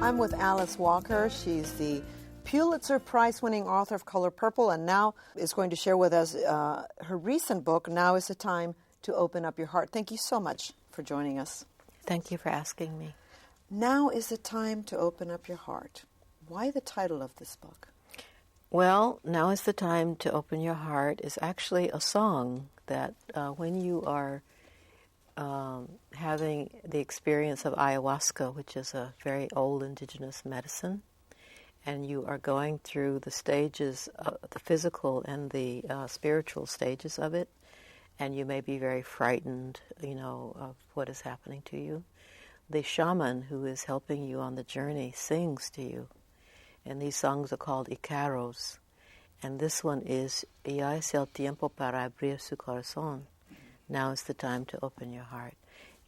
I'm with Alice Walker. She's the Pulitzer Prize-winning author of Color Purple, and now is going to share with us her recent book, Now is the Time to Open Up Your Heart. Thank you so much for joining us. Thank you for asking me. Now is the Time to Open Up Your Heart. Why the title of this book? Well, Now is the Time to Open Your Heart is actually a song that when you are having the experience of ayahuasca, which is a very old indigenous medicine, and you are going through the stages, the physical and the spiritual stages of it, and you may be very frightened, of what is happening to you. The shaman who is helping you on the journey sings to you, and these songs are called Icaros, and this one is Ya es el tiempo para abrir su corazón. Now is the time to open your heart.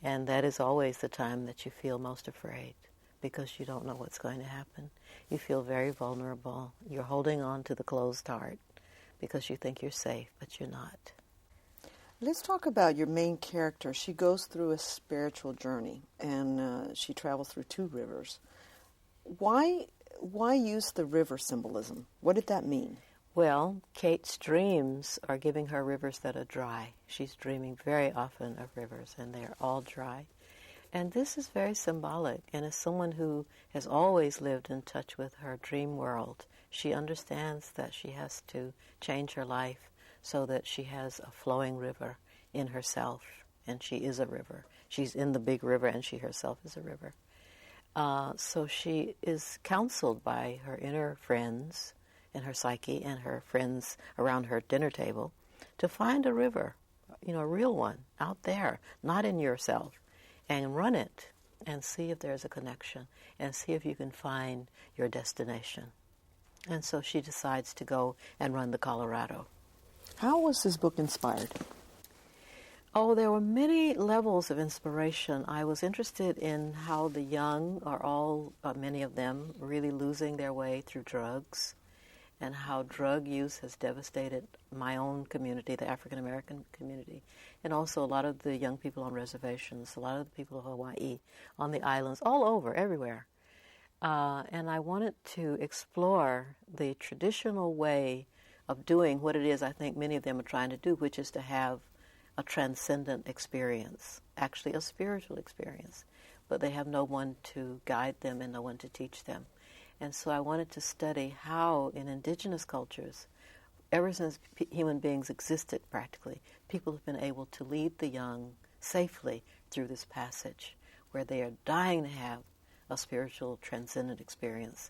And that is always the time that you feel most afraid, because you don't know what's going to happen. You feel very vulnerable. You're holding on to the closed heart because you think you're safe, but you're not. Let's talk about your main character. She goes through a spiritual journey, and she travels through two rivers. Why use the river symbolism? What did that mean? Well, Kate's dreams are giving her rivers that are dry. She's dreaming very often of rivers, and they're all dry. And this is very symbolic. And as someone who has always lived in touch with her dream world, she understands that she has to change her life so that she has a flowing river in herself. And she is a river. She's in the big river, and she herself is a river. So she is counseled by her inner friends in her psyche and her friends around her dinner table to find a river, a real one, out there, not in yourself, and run it and see if there's a connection and see if you can find your destination. And so she decides to go and run the Colorado. How was this book inspired? Oh, there were many levels of inspiration. I was interested in how the young are all, many of them, really losing their way through drugs, and how drug use has devastated my own community, the African American community, and also a lot of the young people on reservations, a lot of the people of Hawaii, on the islands, all over, everywhere. And I wanted to explore the traditional way of doing what it is I think many of them are trying to do, which is to have a transcendent experience, actually a spiritual experience, but they have no one to guide them and no one to teach them. And so I wanted to study how in indigenous cultures, ever since human beings existed practically, people have been able to lead the young safely through this passage where they are dying to have a spiritual transcendent experience,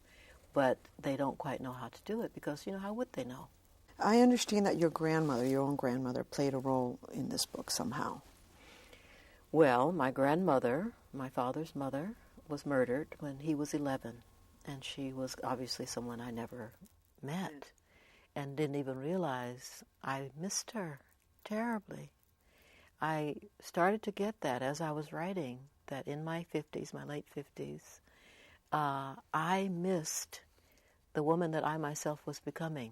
but they don't quite know how to do it because, how would they know? I understand that your own grandmother, played a role in this book somehow. Well, my grandmother, my father's mother, was murdered when he was 11. And she was obviously someone I never met and didn't even realize I missed her terribly. I started to get that as I was writing, that in my 50s, my late 50s, I missed the woman that I myself was becoming.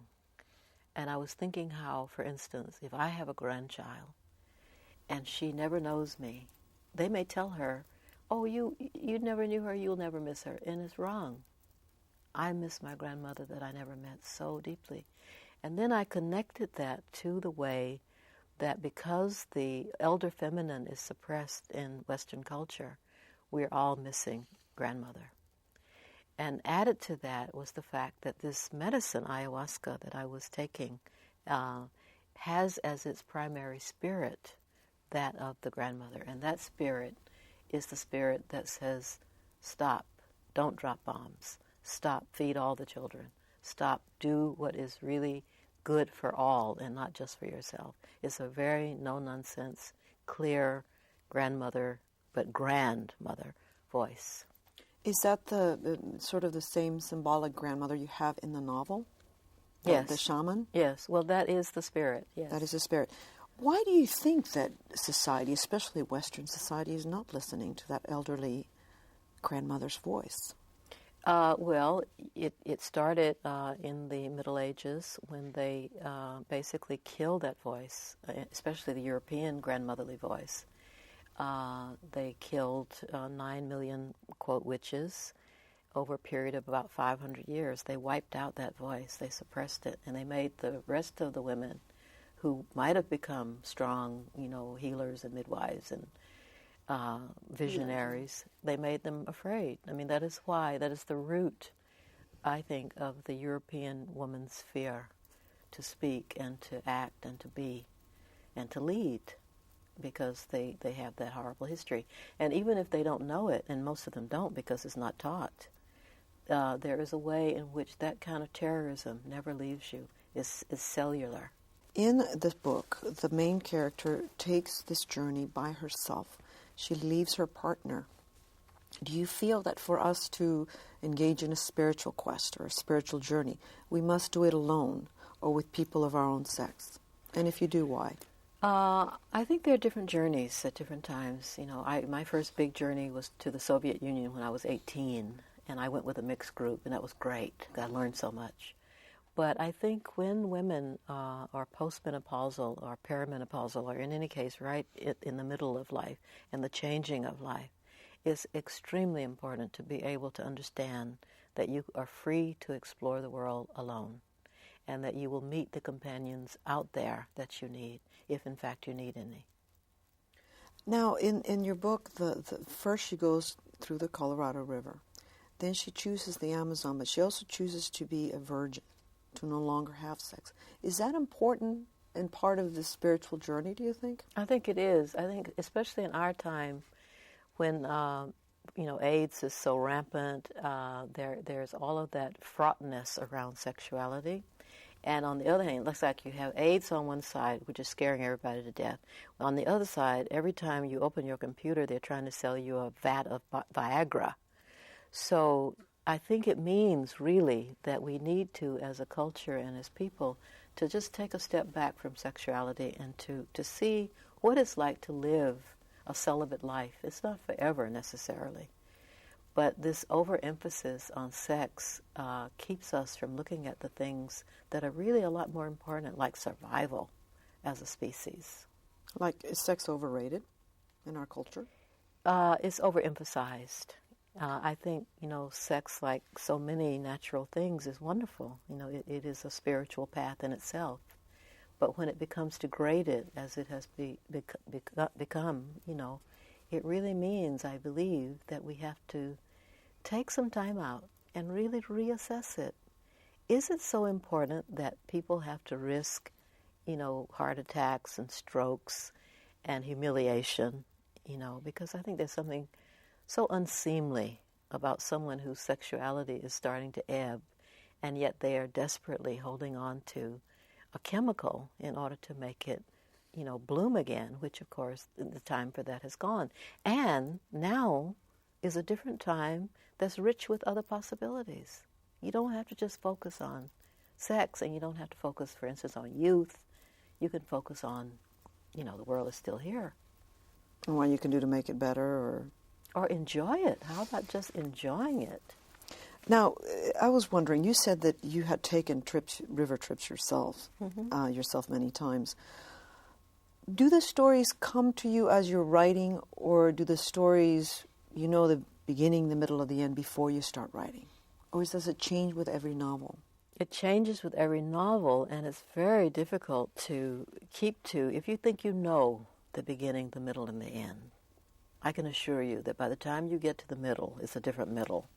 And I was thinking how, for instance, if I have a grandchild and she never knows me, they may tell her, oh, you never knew her, you'll never miss her. And it's wrong. I miss my grandmother that I never met so deeply. And then I connected that to the way that because the elder feminine is suppressed in Western culture, we're all missing grandmother. And added to that was the fact that this medicine, ayahuasca, that I was taking, has as its primary spirit that of the grandmother. And that spirit is the spirit that says, stop, don't drop bombs. Stop, feed all the children. Stop, do what is really good for all and not just for yourself. It's a very no-nonsense, clear grandmother, but grandmother voice. Is that the sort of the same symbolic grandmother you have in the novel? Yes. The shaman? Yes. Well, that is the spirit, yes. That is the spirit. Why do you think that society, especially Western society, is not listening to that elderly grandmother's voice? Well, it started in the Middle Ages when they basically killed that voice, especially the European grandmotherly voice. They killed 9 million, quote, witches, over a period of about 500 years. They wiped out that voice. They suppressed it, and they made the rest of the women who might have become strong, healers and midwives and visionaries, they made them afraid. I mean, that is the root, I think, of the European woman's fear to speak and to act and to be and to lead, because they have that horrible history. And even if they don't know it, and most of them don't because it's not taught, there is a way in which that kind of terrorism never leaves you. It's cellular. In this book, the main character takes this journey by herself. She leaves her partner. Do you feel that for us to engage in a spiritual quest or a spiritual journey, we must do it alone or with people of our own sex? And if you do, why? I think there are different journeys at different times. My first big journey was to the Soviet Union when I was 18, and I went with a mixed group, and that was great. I learned so much. But I think when women are postmenopausal or perimenopausal, or in any case right in the middle of life and the changing of life, it's extremely important to be able to understand that you are free to explore the world alone, and that you will meet the companions out there that you need, if in fact you need any. Now, in your book, the first she goes through the Colorado River. Then she chooses the Amazon, but she also chooses to be a virgin, to no longer have sex. Is that important and part of the spiritual journey, do you think? I think it is. I think especially in our time when, AIDS is so rampant, there's all of that fraughtness around sexuality. And on the other hand, it looks like you have AIDS on one side, which is scaring everybody to death. On the other side, every time you open your computer, they're trying to sell you a vat of Viagra. So I think it means really that we need to, as a culture and as people, to just take a step back from sexuality and to see what it's like to live a celibate life. It's not forever necessarily. But this overemphasis on sex keeps us from looking at the things that are really a lot more important, like survival as a species. Like, is sex overrated in our culture? It's overemphasized. I think, sex, like so many natural things, is wonderful. It is a spiritual path in itself. But when it becomes degraded, as it has become, it really means, I believe, that we have to take some time out and really reassess it. Is it so important that people have to risk, heart attacks and strokes and humiliation, because I think there's something so unseemly about someone whose sexuality is starting to ebb, and yet they are desperately holding on to a chemical in order to make it, bloom again, which, of course, the time for that has gone. And now is a different time that's rich with other possibilities. You don't have to just focus on sex, and you don't have to focus, for instance, on youth. You can focus on, the world is still here. And what you can do to make it better, or enjoy it. How about just enjoying it? Now, I was wondering, you said that you had taken river trips yourself, yourself many times. Do the stories come to you as you're writing, or do the stories, the beginning, the middle, or the end before you start writing? Or does it change with every novel? It changes with every novel, and it's very difficult to keep to. If you think you know the beginning, the middle, and the end, I can assure you that by the time you get to the middle, it's a different middle.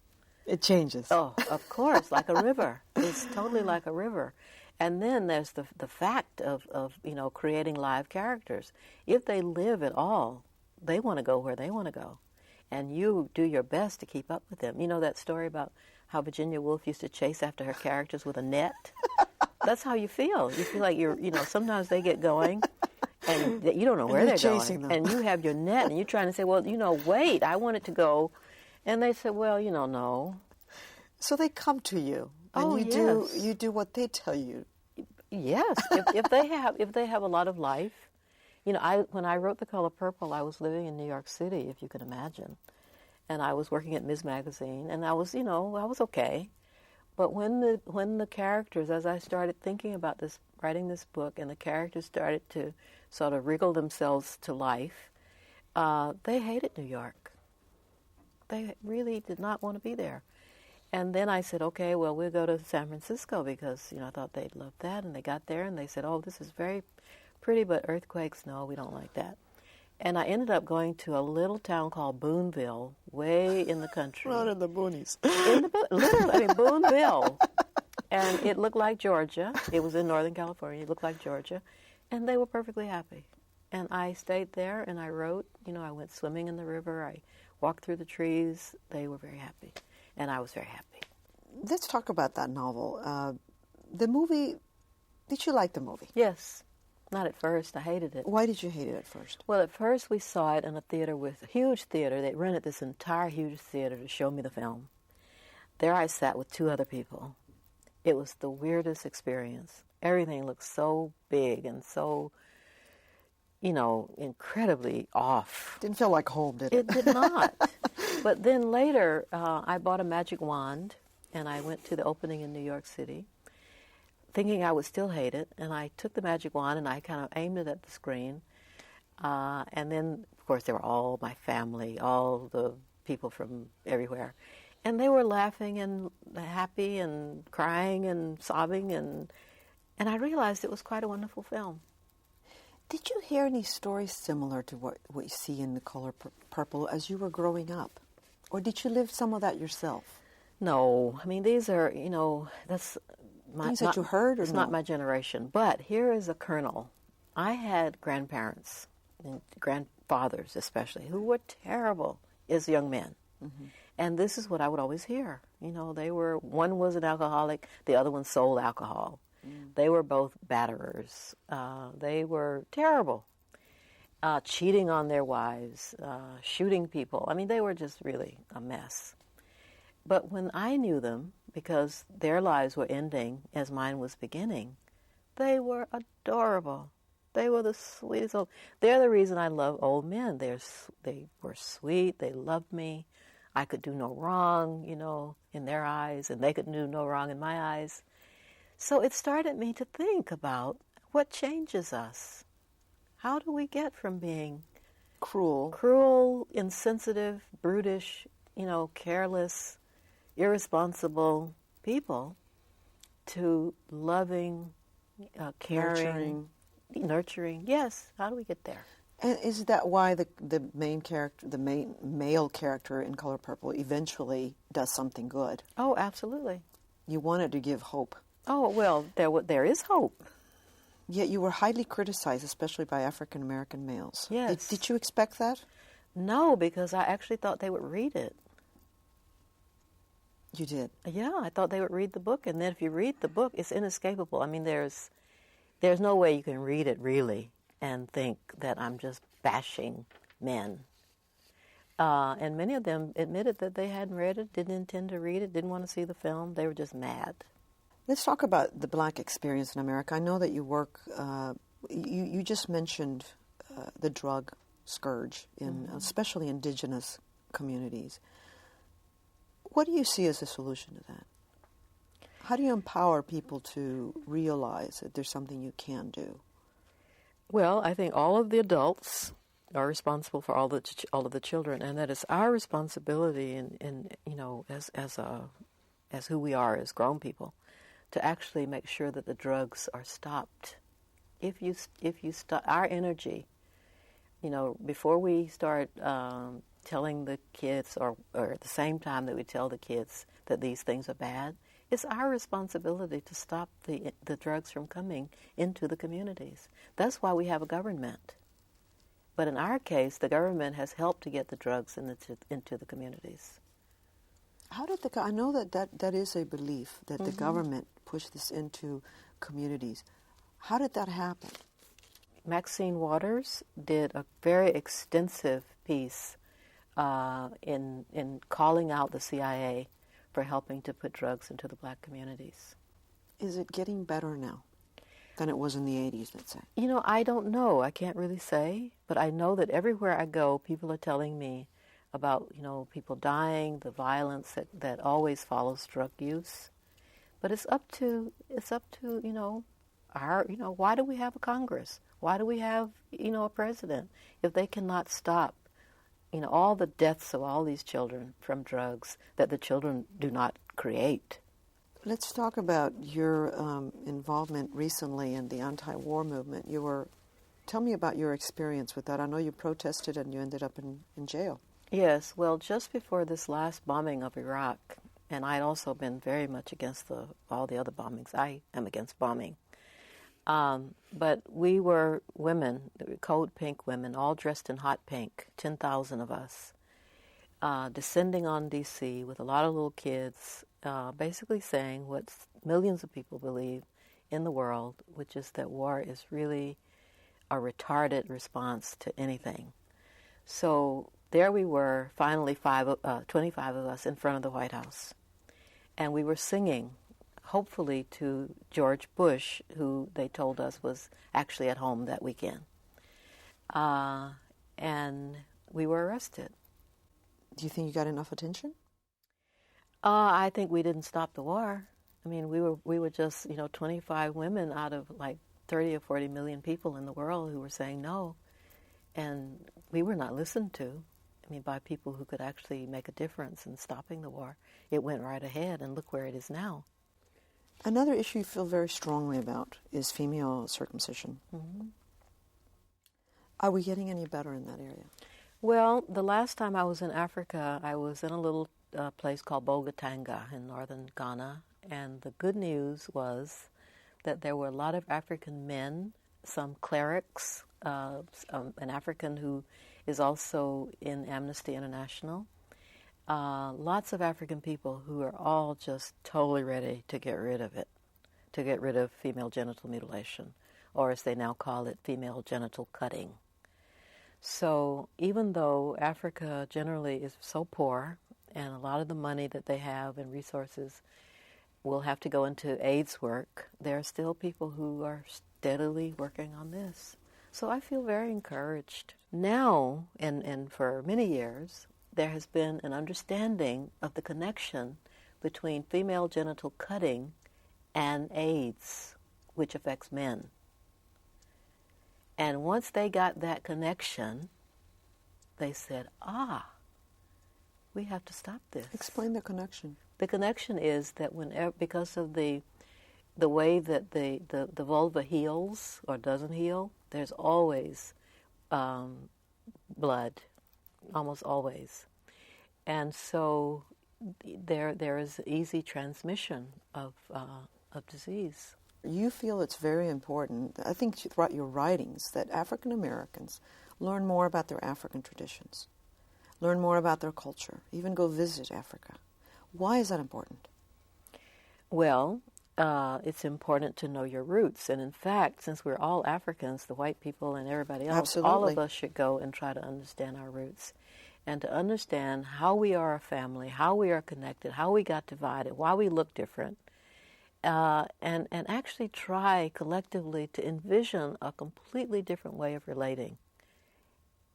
It changes. Oh, of course, like a river. It's totally like a river. And then there's the fact of creating live characters. If they live at all, they want to go where they want to go. And you do your best to keep up with them. You know that story about how Virginia Woolf used to chase after her characters with a net? That's how you feel. You feel like sometimes they get going, and you don't know where they're going. Them. And you have your net, and you're trying to say, well, wait, I want it to go. And they say, well, no. So they come to you, and you do what they tell you. Yes, if they have a lot of life. When I wrote The Color Purple, I was living in New York City, if you can imagine. And I was working at Ms. Magazine, and I was okay. But when the characters, as I started thinking about this, writing this book, and the characters started to sort of wriggle themselves to life, they hated New York. They really did not want to be there. And then I said, okay, well, we'll go to San Francisco because, I thought they'd love that. And they got there and they said, oh, this is very pretty, but earthquakes, no, we don't like that. And I ended up going to a little town called Boonville, way in the country. Right in the boonies. Literally, Boonville. And it looked like Georgia. It was in Northern California. It looked like Georgia. And they were perfectly happy. And I stayed there and I wrote. I went swimming in the river. I walked through the trees. They were very happy. And I was very happy. Let's talk about that novel. The movie, did you like the movie? Yes. Not at first. I hated it. Why did you hate it at first? Well, at first we saw it in a theater a huge theater. They rented this entire huge theater to show me the film. There I sat with two other people. It was the weirdest experience. Everything looked so big and so, incredibly off. Didn't feel like home, did it? It did not. But then later, I bought a magic wand, and I went to the opening in New York City, thinking I would still hate it. And I took the magic wand, and I kind of aimed it at the screen. And then, of course, there were all my family, all the people from everywhere. And they were laughing and happy and crying and sobbing. And I realized it was quite a wonderful film. Did you hear any stories similar to what you see in The Color Purple as you were growing up? Or did you live some of that yourself? No. I mean, these are, that's... Things that you heard or It's not my generation. But here is a kernel. I had grandparents, and grandfathers especially, who were terrible as young men. Mm-hmm. And this is what I would always hear. One was an alcoholic, the other one sold alcohol. Mm. They were both batterers. They were terrible. Cheating on their wives, shooting people. I mean, they were just really a mess. But when I knew them, because their lives were ending as mine was beginning, they were adorable. They were the sweetest old... They're the reason I love old men. They were sweet. They loved me. I could do no wrong, in their eyes, and they could do no wrong in my eyes. So it started me to think about what changes us. How do we get from being cruel, insensitive, brutish, careless, irresponsible people to loving, caring, nurturing. Yes, how do we get there? And is that why the main male character in Color Purple eventually does something good? Oh, absolutely. You wanted to give hope. Oh, well, there is hope. Yet you were highly criticized, especially by African American males. Yes. Did you expect that? No, because I actually thought they would read it. You did? Yeah, I thought they would read the book, and then if you read the book, it's inescapable. I mean, there's no way you can read it really and think that I'm just bashing men. And many of them admitted that they hadn't read it, didn't intend to read it, didn't want to see the film. They were just mad. Let's talk about the black experience in America. I know that you work, you just mentioned the drug scourge in especially indigenous communities. What do you see as a solution to that? How do you empower people to realize that there's something you can do? Well, I think all of the adults are responsible for all of the children, and that it's our responsibility, as who we are as grown people, to actually make sure that the drugs are stopped. If you stop our energy, before we start telling the kids, or at the same time that we tell the kids that these things are bad, it's our responsibility to stop the drugs from coming into the communities. That's why we have a government. But in our case, the government has helped to get the drugs into the communities. How did I know that is a belief that the government pushed this into communities. How did that happen? Maxine Waters did a very extensive piece in calling out the CIA for helping to put drugs into the black communities. Is it getting better now than it was in the 80s, let's say? I don't know. I can't really say. But I know that everywhere I go, people are telling me about, people dying, the violence that always follows drug use. But it's up to our, why do we have a Congress? Why do we have, a president if they cannot stop, all the deaths of all these children from drugs, that the children do not create. Let's talk about your involvement recently in the anti-war movement. Tell me about your experience with that. I know you protested and you ended up in jail. Yes, well, just before this last bombing of Iraq, and I'd also been very much against all the other bombings. I am against bombing. But we were women, code pink women, all dressed in hot pink, 10,000 of us, descending on D.C. with a lot of little kids, basically saying what millions of people believe in the world, which is that war is really a retarded response to anything. So there we were, finally 25 of us in front of the White House. And we were singing, hopefully to George Bush, who they told us was actually at home that weekend. And we were arrested. Do you think you got enough attention? I think we didn't stop the war. I mean, we were just, 25 women out of like 30 or 40 million people in the world who were saying no. And we were not listened to. I mean, by people who could actually make a difference in stopping the war. It went right ahead, and look where it is now. Another issue you feel very strongly about is female circumcision. Mm-hmm. Are we getting any better in that area? Well, the last time I was in Africa, I was in a little place called Bogatanga in northern Ghana, and the good news was that there were a lot of African men, some clerics, an African who is also in Amnesty International, lots of African people who are all just totally ready to get rid of it, to get rid of female genital mutilation, or as they now call it, female genital cutting. So even though Africa generally is so poor, and a lot of the money that they have and resources will have to go into AIDS work, there are still people who are steadily working on this. So I feel very encouraged. Now, and for many years, there has been an understanding of the connection between female genital cutting and AIDS, which affects men. And once they got that connection, they said, we have to stop this. Explain the connection. The connection is that because of the way that the vulva heals or doesn't heal, there's always blood, almost always. And so there is easy transmission of disease. You feel it's very important, I think throughout your writings, that African Americans learn more about their African traditions, learn more about their culture, even go visit Africa. Why is that important? Well, it's important to know your roots. And in fact, since we're all Africans, the white people and everybody else, Absolutely. All of us should go and try to understand our roots and to understand how we are a family, how we are connected, how we got divided, why we look different, and actually try collectively to envision a completely different way of relating,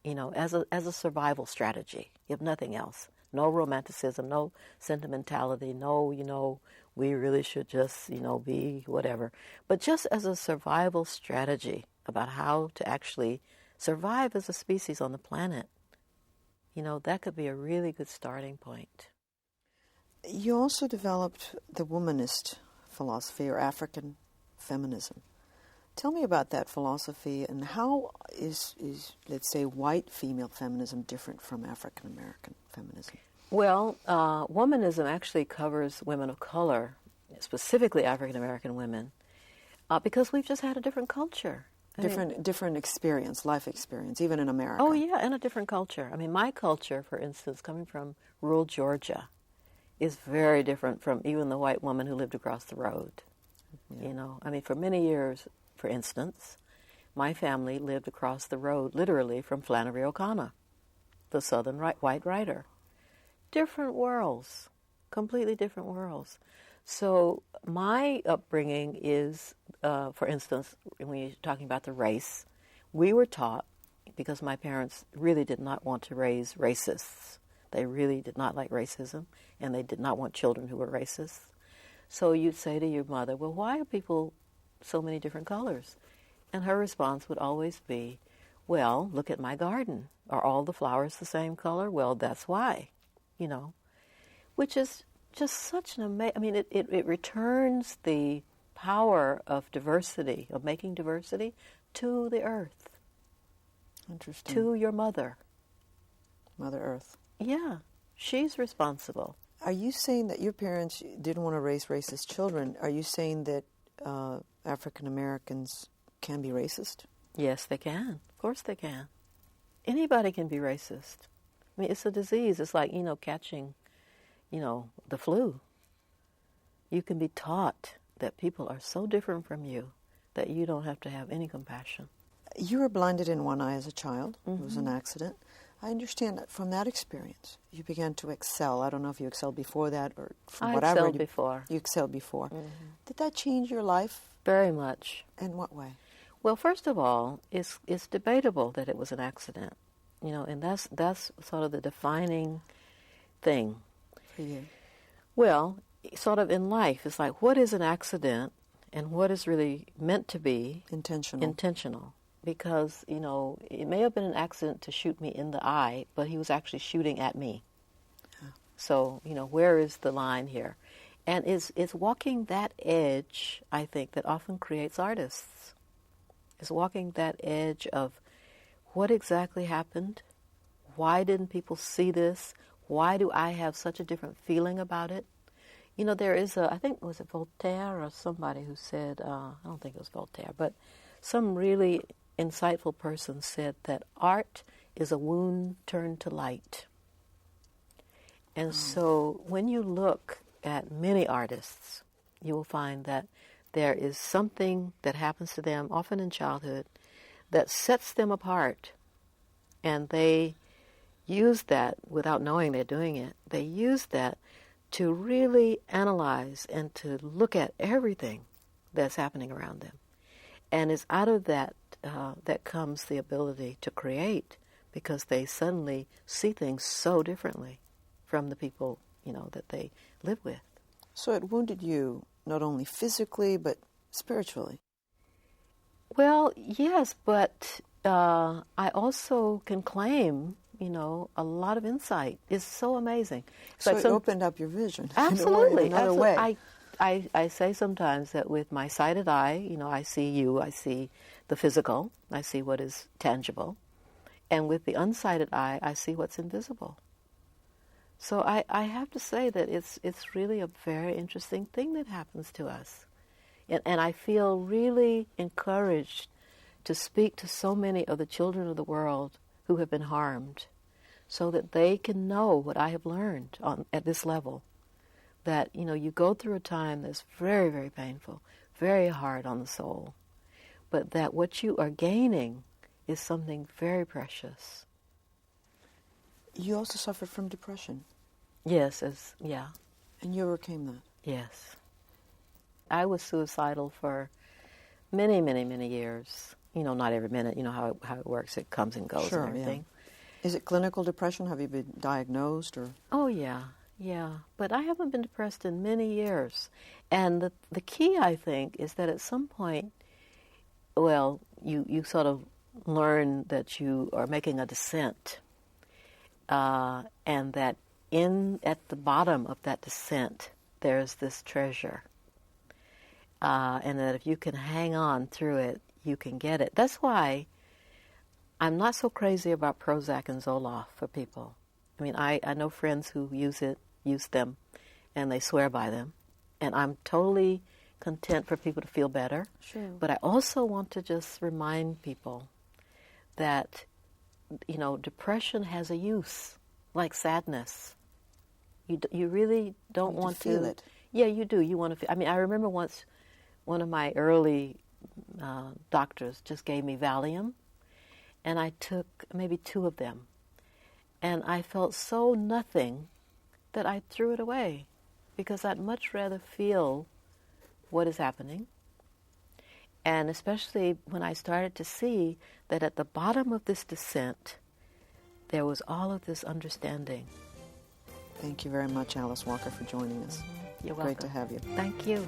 as a survival strategy, if nothing else. No romanticism, no sentimentality, no, we really should just, be whatever. But just as a survival strategy about how to actually survive as a species on the planet, that could be a really good starting point. You also developed the womanist philosophy, or African feminism. Tell me about that philosophy, and how is let's say, white female feminism different from African American feminism? Well, womanism actually covers women of color, specifically African American women, because we've just had a different culture. Different experience, life experience, even in America. Oh, yeah, and a different culture. I mean, my culture, for instance, coming from rural Georgia, is very different from even the white woman who lived across the road. Yeah. For many years, for instance, my family lived across the road, literally, from Flannery O'Connor, the southern white writer. Different worlds, completely different worlds. So my upbringing is, for instance, when you're talking about the race, we were taught, because my parents really did not want to raise racists. They really did not like racism, and they did not want children who were racists. So you'd say to your mother, well, why are people so many different colors? And her response would always be, well, look at my garden. Are all the flowers the same color? Well, that's why, which is just such an amazing, I mean, it returns the power of diversity, of making diversity, to the earth. Interesting. To your mother. Mother Earth. Yeah, she's responsible. Are you saying that your parents didn't want to raise racist children? Are you saying that African Americans can be racist? Yes, they can. Of course they can. Anybody can be racist. I mean, it's a disease. It's like, catching, the flu. You can be taught that people are so different from you that you don't have to have any compassion. You were blinded in one eye as a child. Mm-hmm. It was an accident. I understand that from that experience, you began to excel. I don't know if you excelled before that or from what I read. I excelled before. You excelled before. Mm-hmm. Did that change your life? Very much. In what way? Well, first of all, it's debatable that it was an accident, and that's sort of the defining thing. For you? Well, sort of in life, it's like, what is an accident and what is really meant to be intentional. Because, it may have been an accident to shoot me in the eye, but he was actually shooting at me. Yeah. So, where is the line here? And it's walking that edge, I think, that often creates artists. It's walking that edge of what exactly happened? Why didn't people see this? Why do I have such a different feeling about it? There is I think, was it Voltaire or somebody who said, I don't think it was Voltaire, but some really insightful person said that art is a wound turned to light. And so when you look at many artists, you will find that there is something that happens to them, often in childhood, that sets them apart. And they use that, without knowing they're doing it, they use that to really analyze and to look at everything that's happening around them. And it's out of that that comes the ability to create, because they suddenly see things so differently from the people, that they live with. So it wounded you not only physically, but spiritually. Well, yes, but I also can claim, a lot of insight. It's so amazing. So it opened up your vision. Absolutely. In another way. I say sometimes that with my sighted eye, I see you, I see the physical, I see what is tangible. And with the unsighted eye, I see what's invisible. So I have to say that it's really a very interesting thing that happens to us. And I feel really encouraged to speak to so many of the children of the world who have been harmed, so that they can know what I have learned at this level. That, you go through a time that's very, very painful, very hard on the soul, but that what you are gaining is something very precious. You also suffered from depression. Yes, yeah. And you overcame that. Yes. I was suicidal for many, many, many years. Not every minute, how it works, it comes and goes, sure, and everything. Yeah. Is it clinical depression? Have you been diagnosed? Or? Oh, yeah. But I haven't been depressed in many years. And the key, I think, is that at some point, well, you sort of learn that you are making a descent, and that at the bottom of that descent, there's this treasure. And that if you can hang on through it, you can get it. That's why I'm not so crazy about Prozac and Zoloft for people. I mean, I know friends who use them, and they swear by them. And I'm totally content for people to feel better. Sure. But I also want to just remind people that, depression has a use, like sadness. You really don't want to feel it. Yeah, you do. You want to feel. I mean, I remember once one of my early doctors just gave me Valium, and I took maybe 2 of them, and I felt so nothing that I threw it away, because I'd much rather feel what is happening. And especially when I started to see that at the bottom of this descent, there was all of this understanding. Thank you very much, Alice Walker, for joining us. You're welcome. Great to have you. Thank you.